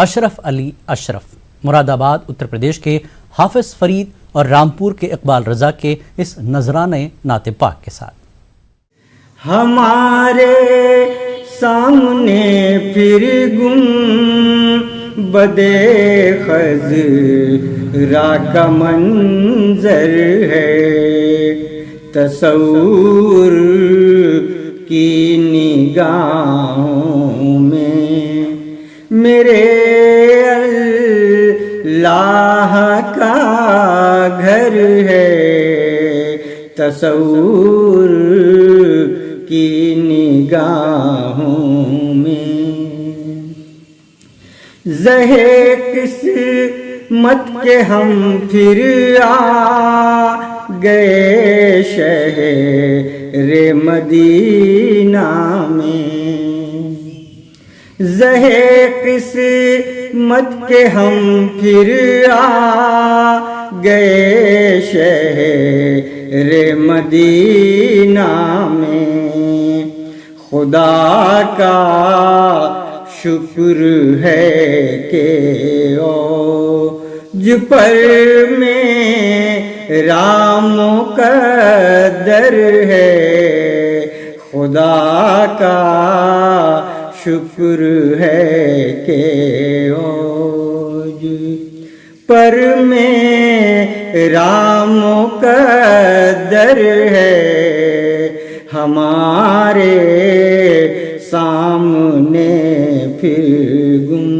اشرف علی اشرف مراد آباد اتر پردیش کے حافظ فرید اور رامپور کے اقبال رضا کے اس نذرانے نعت پاک کے ساتھ. ہمارے سامنے پھر گم بدے خضرا کا منظر ہے، تصور کی نگاہوں میں میرے اللہ کا گھر ہے، تصور کی نگاہوں میں زہے قسمت کے ہم پھر آ گئے شہر مدینہ میں، زہے قسمت کے ہم پھر آ گئے شہر مدینہ میں، خدا کا شکر ہے کہ اوج پر میرا مقدر ہے، خدا کا شکر ہے کہ اوج پر میرا مقدر ہے، ہمارے سامنے پھر گم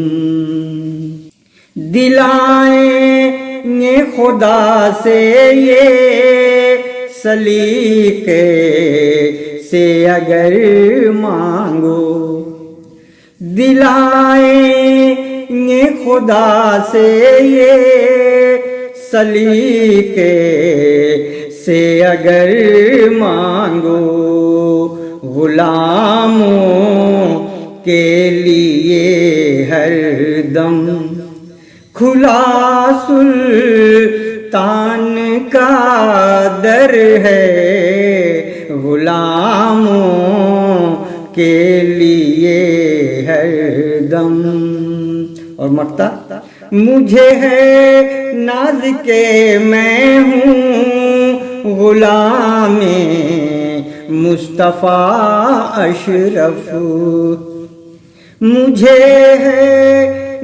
دلائیں گے خدا سے یہ سلیقے سے اگر مانگو، دلائیں گے خدا سے یہ سلیقے سے اگر مانگو، غلاموں کے لیے ہر دم کھلا سلطان کا در ہے، غلاموں کے لیے ہر دم. اور مرتا مجھے ہے ناز کے میں ہوں غلام مصطفیٰ اشرف، مجھے ہے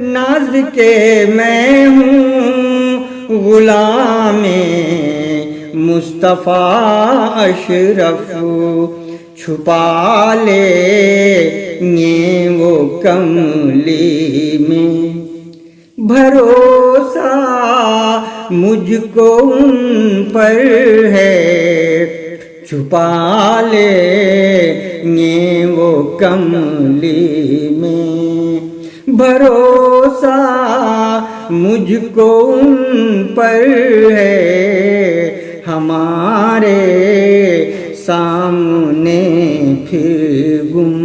ناز کے میں ہوں غلام مصطفیٰ اشرف، چھپا لے وہ کملی میں بھروسہ مجھ کو ان پر ہے، چھپا لے وہ کملی میں بھروسہ مجھ کو ان پر ہے، ہمارے سامنے پھر گم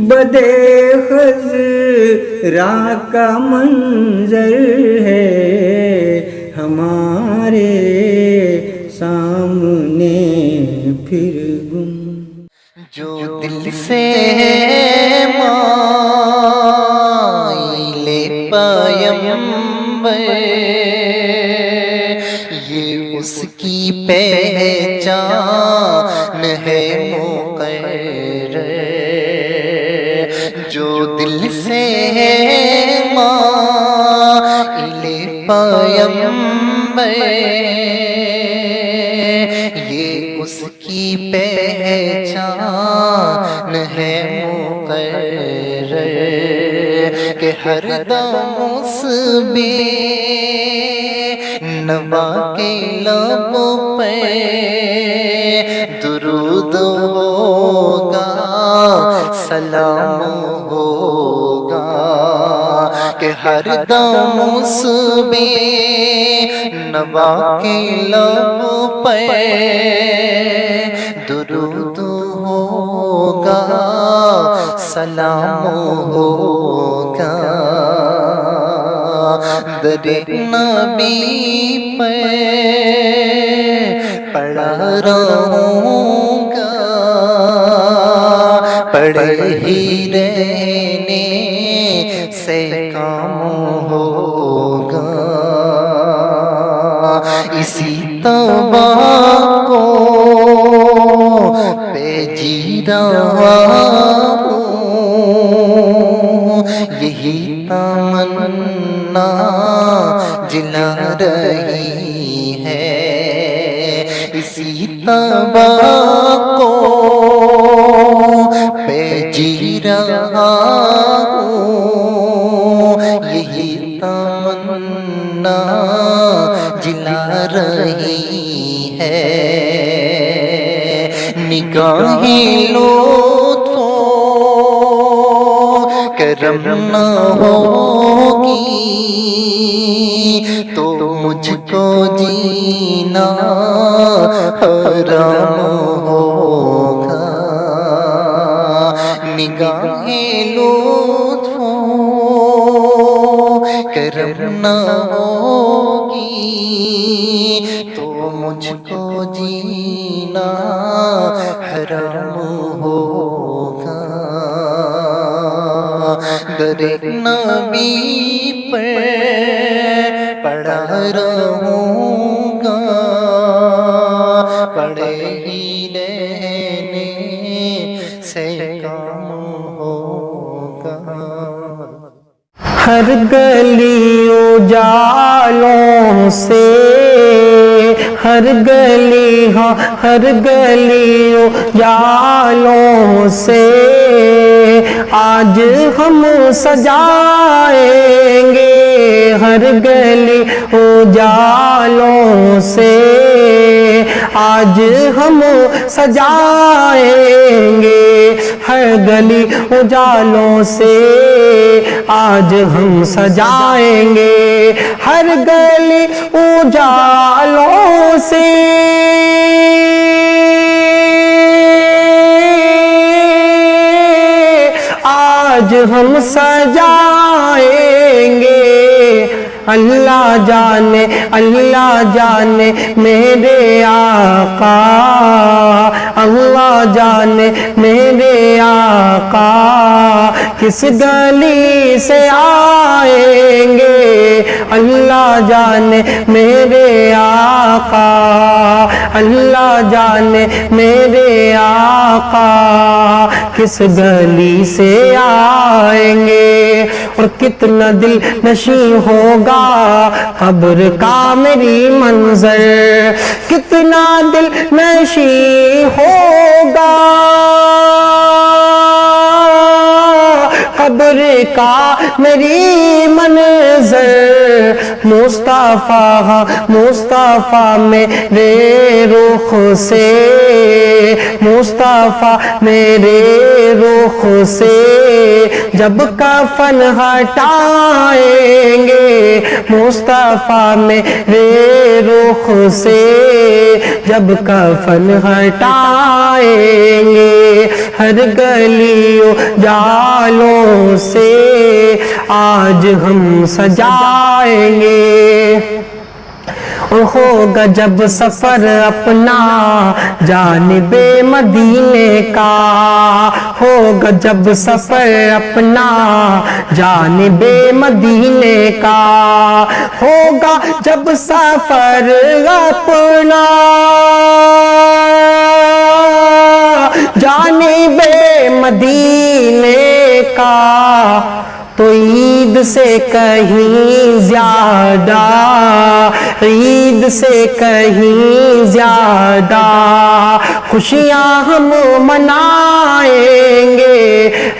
بدے خضرا کا منظر ہے، ہمارے سامنے پھر گم. جو دل سے مائل پیمبر یہ اس کی پہچان ہے مقرر، جو دل سے مائل پیمبر یہ اس کی پہچان ہے مقرر، کہ ہر دم اس بے نوا کے لب پہ درود ہوگا، سلام ہوگا، کہ ہر دم اس بے نوا کے لب پہ درود ہوگا، سلام ہوگا، در نبی پہ پڑھا رہوں گا، پڑھ ہی رہنے سے کام ہوگا، اسی تبا کو پہ جی رہا ہوں، یہی تمنا جلا رہی ہے، اسی تبا کو پہ جی رہا ہوں، یہی تمنا جلا رہی ہے، نگاہیں لطف و کرم نہ ہوگی تو مجھ کو جینا حرام ہوگا، نگاہیں لطف و کرم نہ ہوگی تو مجھ کو جینا حرام ہوگا، در نبی پر پڑا رہوں گا، پڑے ہی رہنے سے کام ہوگا، ہر گلی اجالوں سے، ہر گلی ہاں ہر گلی اجالوں سے آج ہم سجائیں گے، ہر گلی اجالوں سے آج ہم سجائیں گے، ہر گلی اجالوں سے آج ہم سجائیں گے، ہر گلی اجالوں سے آج ہم سجائیں گے، اللہ جانے میرے آقا، اللہ جانے میرے آقا کس گلی سے آئیں گے، اللہ جانے میرے آقا، اللہ جانے میرے آقا کس گلی سے آئیں گے، اور کتنا دل نشیں ہوگا قبر کا میری منظر، کتنا دل نشیں ہوگا قبر کا میری منظر، مصطفیٰ میرے رخ سے، مصطفیٰ میرے رخ سے جب کفن ہٹائیں گے، مصطفیٰ میرے رخ سے جب کفن ہٹائیں گے، ہر گلی اجالوں سے آج ہم سجائیں گے، ہوگا جب سفر اپنا جانب مدینے کا، ہوگا جب سفر اپنا جانب مدینے کا، ہوگا جب سفر اپنا جانب مدینے کا، تو عید سے کہیں زیادہ، عید سے کہیں زیادہ خوشیاں ہم منائیں گے،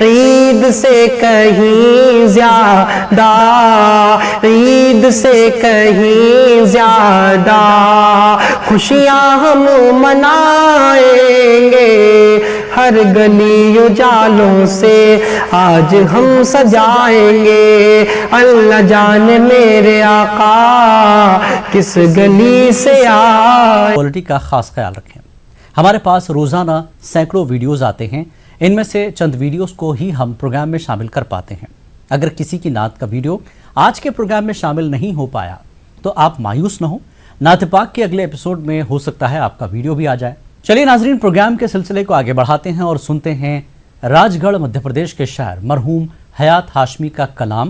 عید سے کہیں زیادہ، عید سے کہیں زیادہ خوشیاں ہم منائیں گے، ہر گلی اجالوں سے آج ہم سجائیں گے، اللہ جانے میرے آقا کس گلی سے آئے۔ کوالٹی کا خاص خیال رکھیں۔ ہمارے پاس روزانہ سینکڑوں ویڈیوز آتے ہیں، ان میں سے چند ویڈیوز کو ہی ہم پروگرام میں شامل کر پاتے ہیں۔ اگر کسی کی نعت کا ویڈیو آج کے پروگرام میں شامل نہیں ہو پایا تو آپ مایوس نہ ہوں، نعت پاک کے اگلے ایپیسوڈ میں ہو سکتا ہے آپ کا ویڈیو بھی آ جائے۔ چلیے ناظرین، پروگرام کے سلسلے کو آگے بڑھاتے ہیں اور سنتے ہیں راج گڑھ مدھیہ پردیش کے شاعر مرحوم حیات ہاشمی کا کلام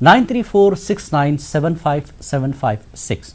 9346975756।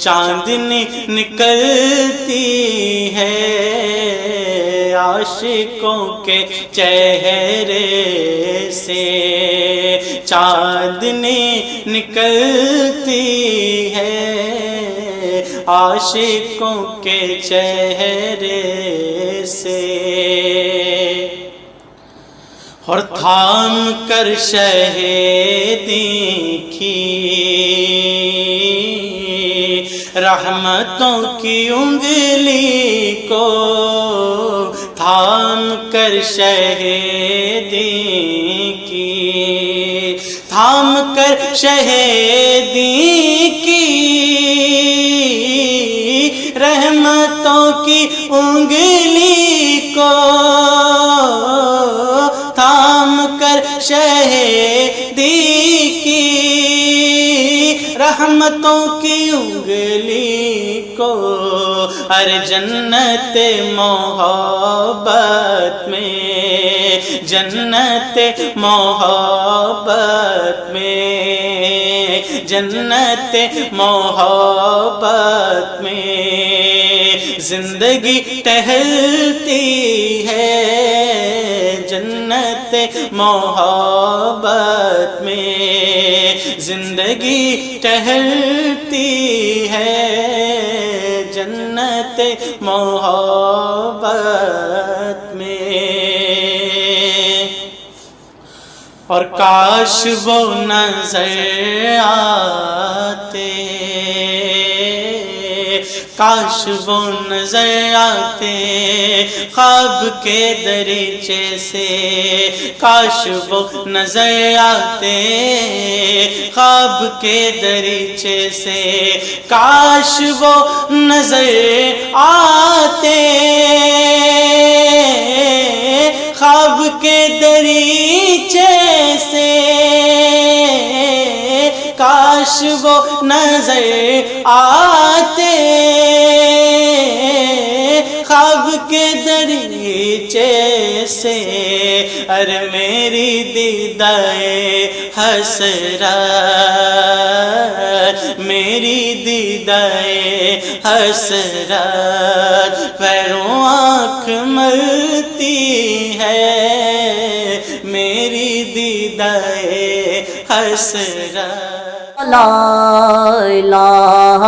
چاندنی نکلتی ہے عاشقوں کے چہرے سے، چاندنی نکلتی ہے عاشقوں کے چہرے سے، اور تھام کر شہیدی کی رحمتوں کی انگلی کو، تھام کر شہیدی کی، تھام کر شہیدی کی رحمتوں کی انگلی کو، تھام کر شہیدی کی رحمتوں کی انگلی کو، ارے جنت محبت میں، جنت محبت میں، جنت محبت میں زندگی ٹہلتی ہے، جنت محبت میں زندگی ٹہلتی ہے، جنت محبت میں، اور کاش وہ نظر آتے، کاش وہ نظر آتے خواب کے دریچے سے، کاش وہ نظر آتے خواب کے دریچے سے، کاش وہ نظر آتے خواب کے دریچے سے، کاش وہ نظر آتے خواب کے دریچے سے، ارے میری دیدائے حسرت، میری دیدائے حسرت پیروں آنکھ ملتی ہے، میری دیدائے حسرت۔ لا الہ